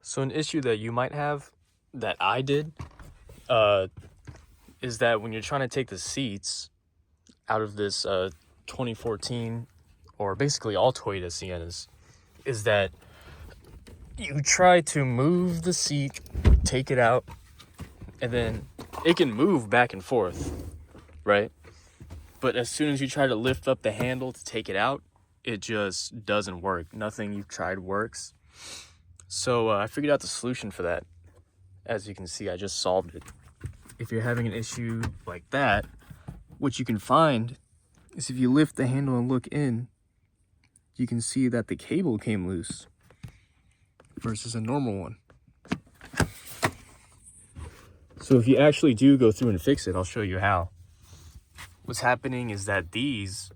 So an issue that you might have, that I did, is that when you're trying to take the seats out of this 2014, or basically all Toyota Siennas, is that you try to move the seat, take it out, and then it can move back and forth, right? But as soon as you try to lift up the handle to take it out, it just doesn't work. Nothing you've tried works. So I figured out the solution for that. As you can see, I just solved it. If you're having an issue like that, what you can find is if you lift the handle and look in, you can see that the cable came loose versus a normal one. So if you actually do go through and fix it, I'll show you how. What's happening is that these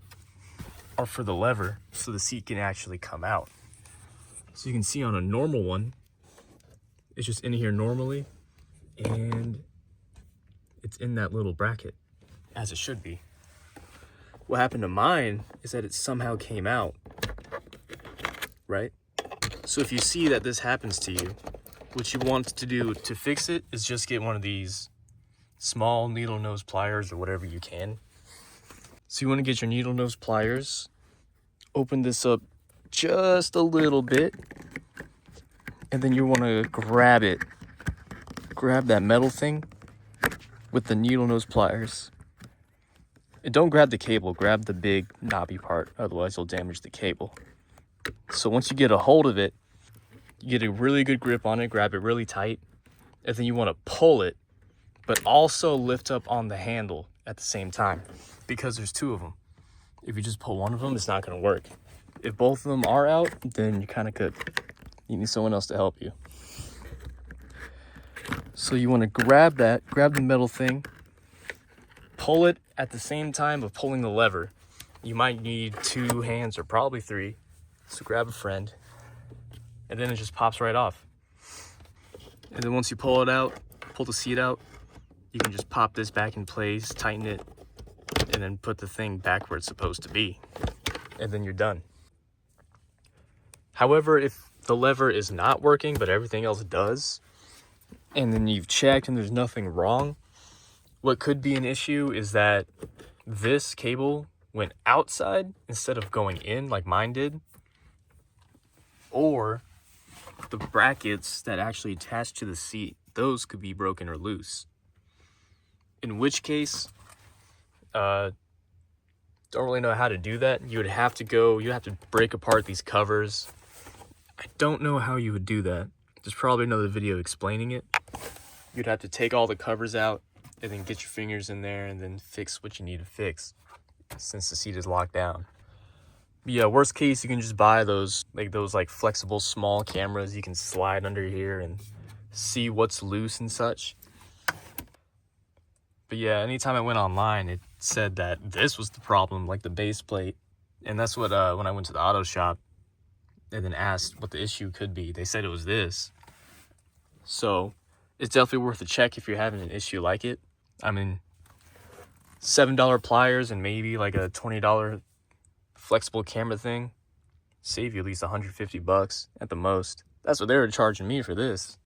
are for the lever, so the seat can actually come out. So you can see on a normal one, it's just in here normally, and it's in that little bracket, as it should be. What happened to mine is that it somehow came out, right? So if you see that this happens to you, what you want to do to fix it is just get one of these small needle nose pliers or whatever you can. So you want to get your needle nose pliers, open this up just a little bit, and then you want to grab that metal thing with the needle nose pliers. And don't grab the cable, grab the big knobby part, otherwise you'll damage the cable. So once you get a hold of it, you get a really good grip on it, grab it really tight, and then you want to pull it, but also lift up on the handle at the same time, because there's two of them. If you just pull one of them, it's not going to work. If both of them are out, then you kind of could. You need someone else to help you. So you want to grab the metal thing, pull it at the same time of pulling the lever. You might need 2 hands or probably 3. So grab a friend, and then it just pops right off. And then once you pull it out, pull the seat out, you can just pop this back in place, tighten it, and then put the thing back where it's supposed to be. And then you're done. However, if the lever is not working, but everything else does, and then you've checked and there's nothing wrong, what could be an issue is that this cable went outside instead of going in like mine did, or the brackets that actually attach to the seat, those could be broken or loose. In which case, don't really know how to do that. You'd have to break apart these covers. I don't know how you would do that. There's probably another video explaining it. You'd have to take all the covers out and then get your fingers in there and then fix what you need to fix, since the seat is locked down. But yeah, worst case, you can just buy those flexible small cameras you can slide under here and see what's loose and such. But yeah, anytime I went online, it said that this was the problem, like the base plate. And that's what, when I went to the auto shop and then asked what the issue could be, they said it was this. So it's definitely worth a check if you're having an issue like it. I mean, $7 pliers and maybe like a $20 flexible camera thing save you at least $150 at the most. That's what they were charging me for this.